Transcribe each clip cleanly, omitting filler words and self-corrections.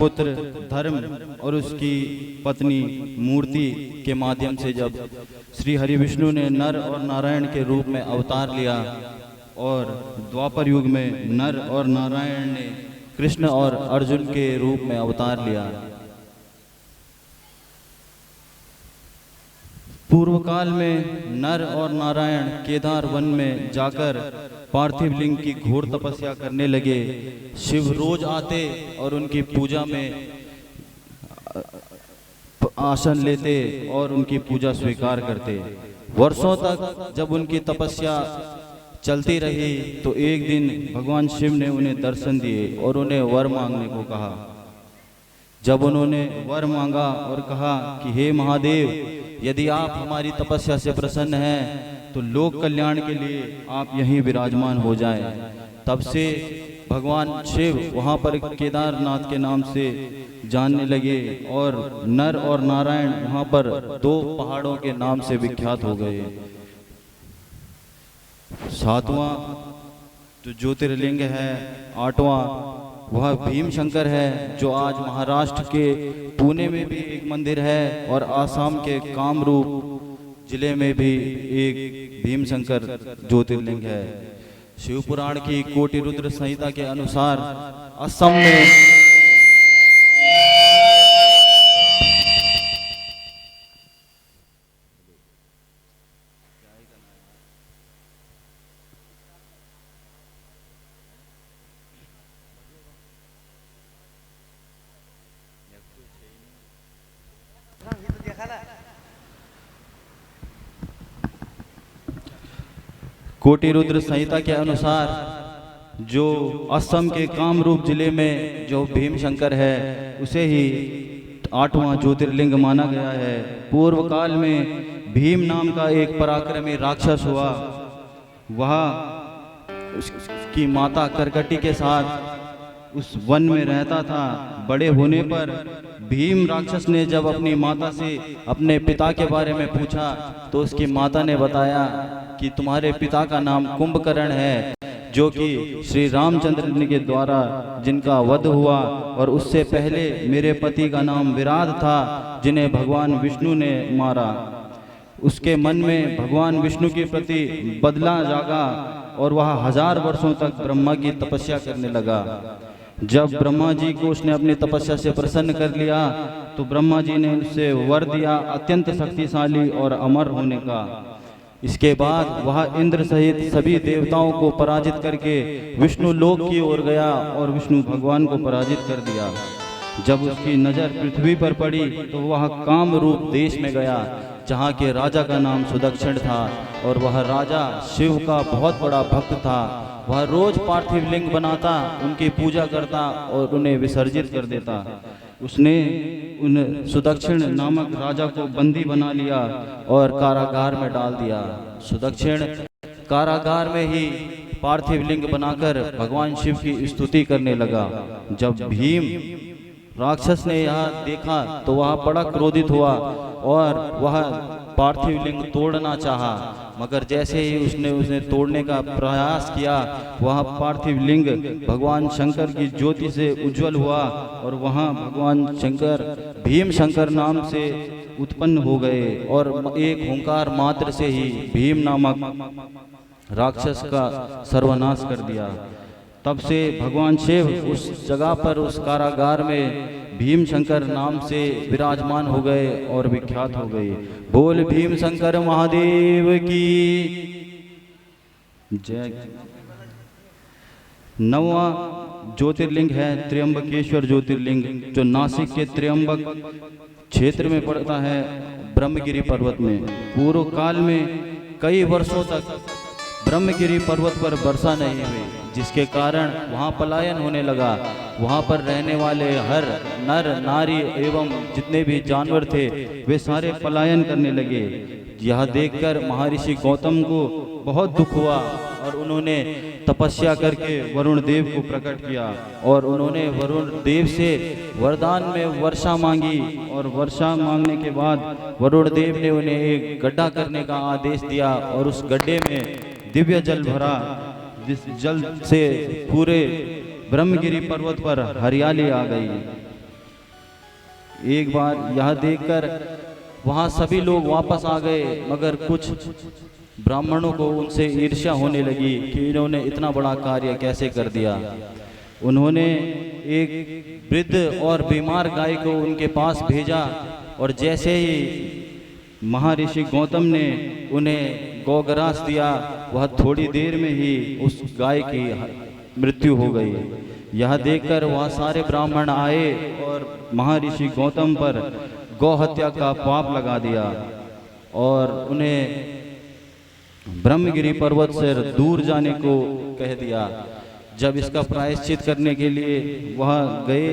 पुत्र धर्म और उसकी पत्नी मूर्ति के माध्यम से जब श्री हरि विष्णु ने नर और नारायण के रूप में अवतार लिया और द्वापर युग में नर और नारायण ने कृष्ण और अर्जुन के रूप में अवतार लिया। पूर्व काल में नर और नारायण केदार वन में जाकर पार्थिव लिंग की घोर तपस्या करने लगे। शिव रोज आते और उनकी पूजा में आसन लेते और उनकी पूजा स्वीकार करते। वर्षों तक जब उनकी तपस्या चलती रही तो एक दिन भगवान शिव ने उन्हें दर्शन दिए और उन्हें वर मांगने को कहा। जब उन्होंने वर मांगा और कहा कि हे महादेव, यदि आप हमारी तपस्या से प्रसन्न हैं तो लोक कल्याण के लिए आप यहीं विराजमान हो जाएं। तब से भगवान शिव वहाँ पर केदारनाथ के नाम से जानने लगे और नर और नारायण वहाँ पर दो पहाड़ों के नाम से विख्यात हो गए। सातवां जो ज्योतिर्लिंग है, आठवां वह भीम शंकर है, जो आज महाराष्ट्र के पुणे में भी एक मंदिर है और आसाम के कामरूप जिले में भी एक भीम शंकर ज्योतिर्लिंग है। शिव पुराण की कोटि रुद्र संहिता के अनुसार असम में कोटि रुद्र संहिता के अनुसार जो असम के कामरूप जिले में जो भीम शंकर है उसे ही आठवां ज्योतिर्लिंग माना गया है। पूर्व काल में भीम नाम का एक पराक्रमी राक्षस हुआ। वह उसकी माता करकटी के साथ उस वन में रहता था। बड़े होने पर भीम राक्षस ने जब अपनी माता से अपने पिता के बारे में पूछा तो उसकी माता ने बताया कि तुम्हारे पिता का नाम कुंभकर्ण है, जो कि श्री रामचंद्र के द्वारा जिनका वध हुआ, और उससे पहले मेरे पति का नाम विराट था, जिन्हें भगवान विष्णु ने मारा। उसके मन में भगवान विष्णु के प्रति बदला जागा और वह 1000 वर्षों तक ब्रह्मा की तपस्या करने लगा। जब ब्रह्मा जी को उसने अपनी तपस्या से प्रसन्न कर लिया तो ब्रह्मा जी ने उसे वर दिया अत्यंत शक्तिशाली और अमर होने का। इसके बाद वह इंद्र सहित सभी देवताओं को पराजित करके विष्णु लोक की ओर गया और विष्णु भगवान को पराजित कर दिया। जब उसकी नज़र पृथ्वी पर पड़ी तो वह कामरूप देश में गया, जहाँ के राजा का नाम सुदक्षिण था और वह राजा शिव का बहुत बड़ा भक्त था। वह रोज पार्थिव लिंग बनाता, उनकी पूजा करता और उन्हें विसर्जित कर देता। उसने उन सुदक्षिण नामक राजा को बंदी बना लिया और कारागार में डाल दिया। सुदक्षिण कारागार में ही पार्थिव लिंग बनाकर भगवान शिव की स्तुति करने लगा। जब भीम राक्षस ने यह देखा तो वह बड़ा क्रोधित हुआ और वह पार्थिव लिंग तोड़ना चाहा, मगर जैसे ही उसने उसे तोड़ने का प्रयास किया वह पार्थिव लिंग भगवान शंकर की ज्योति से उज्जवल हुआ और वहाँ भगवान शंकर भीम शंकर नाम से उत्पन्न हो गए और एक ओंकार मात्र से ही भीम नामक राक्षस का सर्वनाश कर दिया। तब से भगवान शिव उस जगह पर, उस कारागार में भीम शंकर नाम से विराजमान हो गए और विख्यात हो गए। बोल भीम शंकर महादेव की जय। 9वां ज्योतिर्लिंग है त्र्यंबकेश्वर ज्योतिर्लिंग, जो नासिक के त्र्यंबक क्षेत्र में पड़ता है, ब्रह्मगिरी पर्वत में। पूर्व काल में कई वर्षों तक ब्रह्मगिरी पर्वत पर वर्षा नहीं हुई, जिसके कारण वहाँ पलायन होने लगा। वहाँ पर रहने वाले हर नर नारी एवं जितने भी जानवर थे वे सारे पलायन करने लगे। यह देखकर महर्षि गौतम को बहुत दुख हुआ और उन्होंने तपस्या करके वरुण देव को प्रकट किया और उन्होंने वरुण देव से वरदान में वर्षा मांगी। और वर्षा मांगने के बाद वरुण देव ने उन्हें एक गड्ढा करने का आदेश दिया और उस गड्ढे में दिव्य जल भरा, जिस जल से पूरे ब्रह्मगिरी पर्वत पर हरियाली आ गई। एक बार यह देखकर वहाँ सभी लोग वापस आ गए, मगर कुछ ब्राह्मणों को उनसे ईर्ष्या होने लगी कि इन्होंने इतना बड़ा कार्य कैसे कर दिया। उन्होंने एक वृद्ध और बीमार गाय को उनके पास भेजा और जैसे ही महर्षि गौतम ने उन्हें गौग्रास दिया, वह थोड़ी देर में ही उस गाय की मृत्यु हो गई। यह देखकर वह सारे ब्राह्मण आए और महर्षि गौतम पर गौ हत्या का पाप लगा दिया और उन्हें ब्रह्मगिरी पर्वत से दूर जाने को कह दिया। जब इसका प्रायश्चित करने के लिए वह गए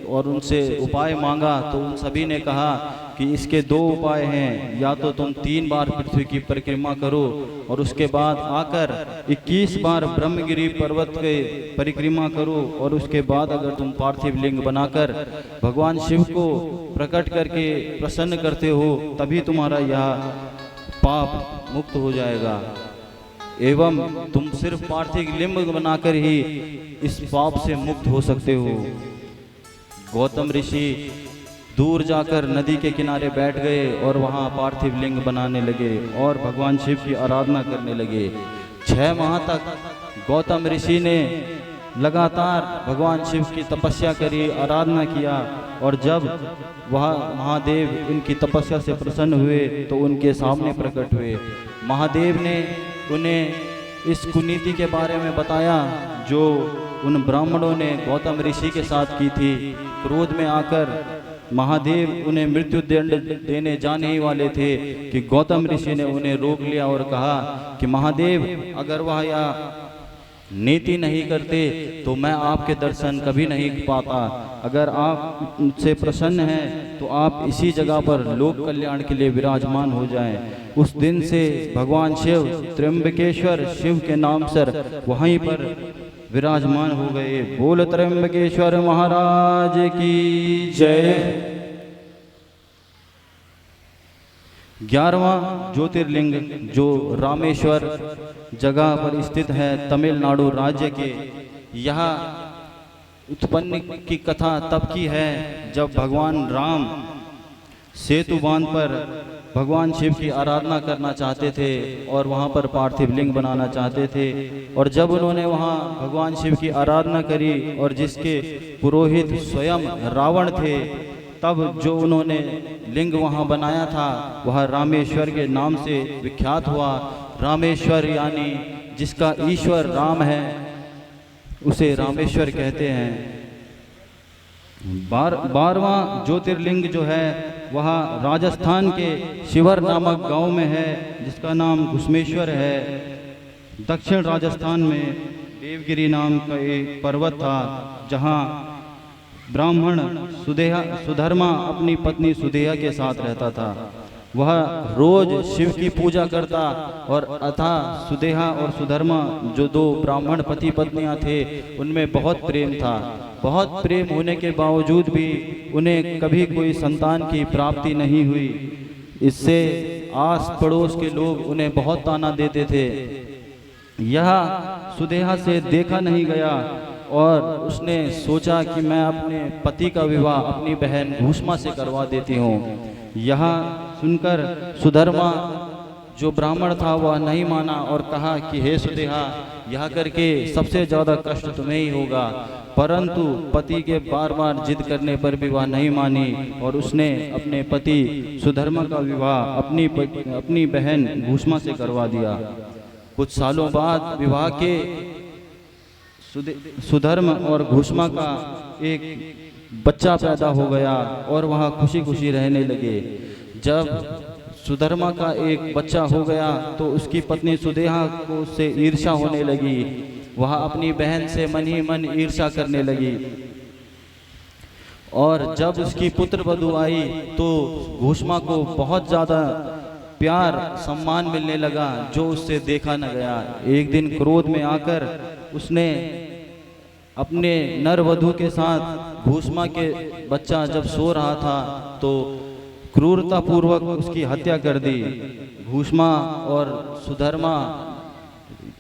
और उनसे उपाय मांगा तो उन सभी ने कहा कि इसके दो उपाय हैं, या तो तुम 3 बार पृथ्वी की परिक्रमा करो और उसके बाद आकर 21 बार ब्रह्मगिरी पर्वत के परिक्रमा करो और उसके बाद अगर तुम पार्थिव लिंग बनाकर भगवान शिव को प्रकट करके प्रसन्न करते हो तभी तुम्हारा यह पाप मुक्त हो जाएगा, एवं तुम सिर्फ पार्थिव लिंग बनाकर ही इस पाप से मुक्त हो सकते हो। गौतम ऋषि दूर जाकर नदी के किनारे बैठ गए और वहाँ पार्थिव लिंग बनाने लगे और भगवान शिव की आराधना करने लगे। 6 माह तक गौतम ऋषि ने लगातार भगवान शिव की तपस्या करी, आराधना किया और जब वह महादेव उनकी तपस्या से प्रसन्न हुए तो उनके सामने प्रकट हुए। महादेव ने उन्हें इस कुनीति के बारे में बताया जो उन ब्राह्मणों ने गौतम ऋषि के साथ की थी। क्रोध में आकर महादेव उन्हें मृत्यु दंड देने जाने ही वाले थे कि गौतम ऋषि ने उन्हें रोक लिया और कहा कि महादेव, अगर वह यह नीति नहीं करते तो मैं आपके दर्शन कभी नहीं पाता। अगर आप मुझसे प्रसन्न हैं तो आप इसी जगह पर लोक कल्याण के लिए विराजमान हो जाएं। उस दिन से भगवान शिव त्र्यंबकेश्वर शिव के नाम से वहीं पर विराजमान हो गए। बोल त्र्यंबकेश्वर महाराज की जय। 11वां ज्योतिर्लिंग जो रामेश्वर जगह पर स्थित है तमिलनाडु राज्य के, यह उत्पन्न की कथा तब की है जब भगवान राम सेतु बांध पर भगवान शिव की आराधना करना चाहते थे और वहाँ पर पार्थिव लिंग बनाना चाहते थे। और जब उन्होंने वहाँ भगवान शिव की आराधना करी और जिसके पुरोहित स्वयं रावण थे, तब जो उन्होंने लिंग वहाँ बनाया था वह रामेश्वर के नाम से विख्यात हुआ। रामेश्वर यानी जिसका ईश्वर राम है उसे रामेश्वर कहते हैं। 12वां ज्योतिर्लिंग जो है वह राजस्थान के शिवर नामक गांव में है जिसका नाम घुसमेश्वर है। दक्षिण राजस्थान में देवगिरी नाम का एक पर्वत था जहां ब्राह्मण सुधर्मा अपनी पत्नी सुदेहा के साथ रहता था। वह रोज शिव की पूजा करता और अथा सुदेहा और सुधर्मा जो 2 ब्राह्मण पति पत्नियां थे उनमें बहुत प्रेम था। बहुत प्रेम होने के बावजूद भी उन्हें कभी कोई संतान की प्राप्ति नहीं हुई। इससे आस पड़ोस के लोग उन्हें बहुत ताना देते थे। यह सुदेहा से देखा नहीं गया और उसने सोचा कि मैं अपने पति का विवाह अपनी बहन भूष्मा से करवा देती हूँ। यह सुनकर सुधर्मा जो ब्राह्मण था वह नहीं माना और कहा कि हे सुदेहा, यह करके सबसे ज़्यादा कष्ट तुम्हें ही होगा। परंतु पति के बार बार जिद करने पर भी वह नहीं मानी और उसने अपने पति सुधर्मा का विवाह अपनी बहन भूष्मा से करवा दिया। कुछ सालों बाद विवाह के सुधर्म और भूष्मा का एक बच्चा पैदा हो गया और वह खुशी खुशी रहने लगे। जब सुधर्मा का एक बच्चा हो गया तो उसकी पत्नी सुदेहा को उससे ईर्ष्या होने लगी। वह अपनी बहन से मन ही मन ईर्ष्या करने लगी और जब उसकी पुत्र वधू आई तो भूष्मा को बहुत ज़्यादा प्यार सम्मान मिलने लगा जो उससे देखा न गया। एक दिन क्रोध में आकर उसने अपने नर वधू के साथ भूष्मा के बच्चा जब सो रहा था तो क्रूरता पूर्वक उसकी हत्या कर दी। भूष्मा और सुधर्मा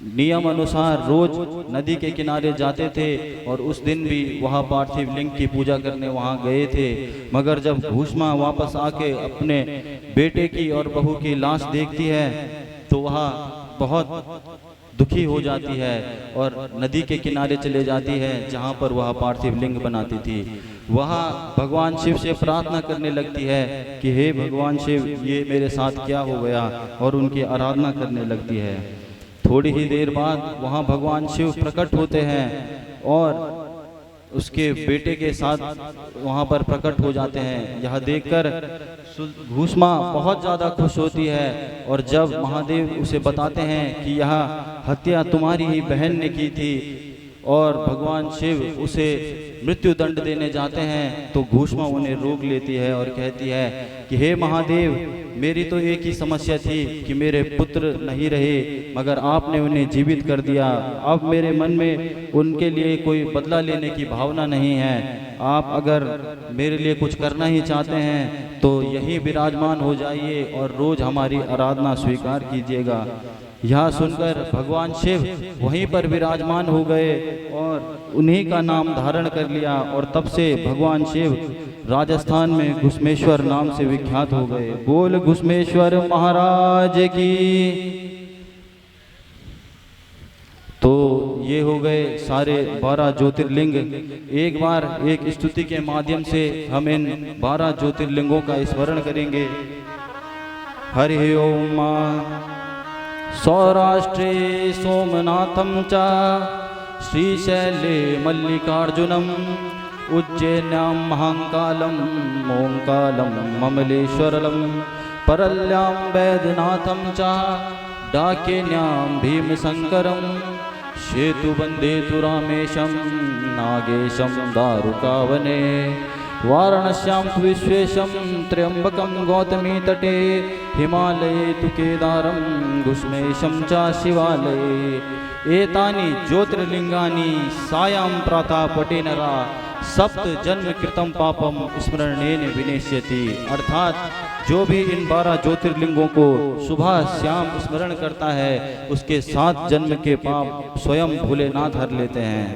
नियम अनुसार रोज नदी के किनारे जाते थे और उस दिन भी वहाँ पार्थिव लिंग की पूजा करने वहाँ गए थे। मगर जब भूष्मा वापस आके अपने बेटे की और बहू की लाश देखती है तो वह बहुत दुखी हो जाती है और नदी के किनारे चले जाती है जहाँ पर वह पार्थिव लिंग बनाती थी। वहाँ भगवान शिव से प्रार्थना करने लगती है कि हे भगवान शिव, ये मेरे साथ क्या हो गया, और उनकी आराधना करने लगती है। थोड़ी ही देर बाद वहाँ भगवान शिव प्रकट होते हैं और उसके बेटे के साथ वहाँ पर प्रकट हो जाते हैं। यह देखकर भूष्मा बहुत ज़्यादा खुश होती है और जब महादेव उसे बताते हैं कि यह हत्या तुम्हारी ही बहन ने की थी और भगवान शिव उसे मृत्यु दंड देने जाते हैं, तो भूष्मा उन्हें रोक लेती है और कहती है कि हे महादेव, मेरी तो एक ही समस्या थी कि मेरे पुत्र नहीं रहे, मगर आपने उन्हें जीवित कर दिया। अब मेरे मन में उनके लिए कोई बदला लेने की भावना नहीं है। आप अगर मेरे लिए कुछ करना ही चाहते हैं तो यहीं विराजमान हो जाइए और रोज हमारी आराधना स्वीकार कीजिएगा। यह सुनकर भगवान शिव वहीं पर विराजमान हो गए और उन्हीं का नाम धारण कर लिया और तब से भगवान शिव राजस्थान में घुसमेश्वर नाम से विख्यात हो गए। बोल घुसमेश्वर महाराज की। तो ये हो गए सारे 12 ज्योतिर्लिंग। एक बार एक स्तुति के माध्यम से हम इन 12 ज्योतिर्लिंगों का स्मरण करेंगे। हरि ओम। सौराष्ट्रे सोमनाथं च श्रीशैले मल्लिकार्जुनम् उज्जैन्यां महाकालं ओंकालं ममलेश्वरलं परल्यां वैद्यनाथं च डाकिन्यां भीमशंकरं सेतुबन्धे तु रामेशं नागेशं दारुकावने वाराणस्यां तु विश्वेशं त्र्यंबकं गौतमी तटे हिमालये तु केदारं घुसमेशं च शिवालये। एतानि ज्योतिर्लिंगानि सायां प्रातः पठे नरा सप्त जन्म कृतं पापम स्मरणेन विनेश्यति। अर्थात जो भी इन 12 ज्योतिर्लिंगों को सुबह शाम स्मरण करता है उसके 7 जन्म के पाप स्वयं भोलेनाथ हर लेते हैं।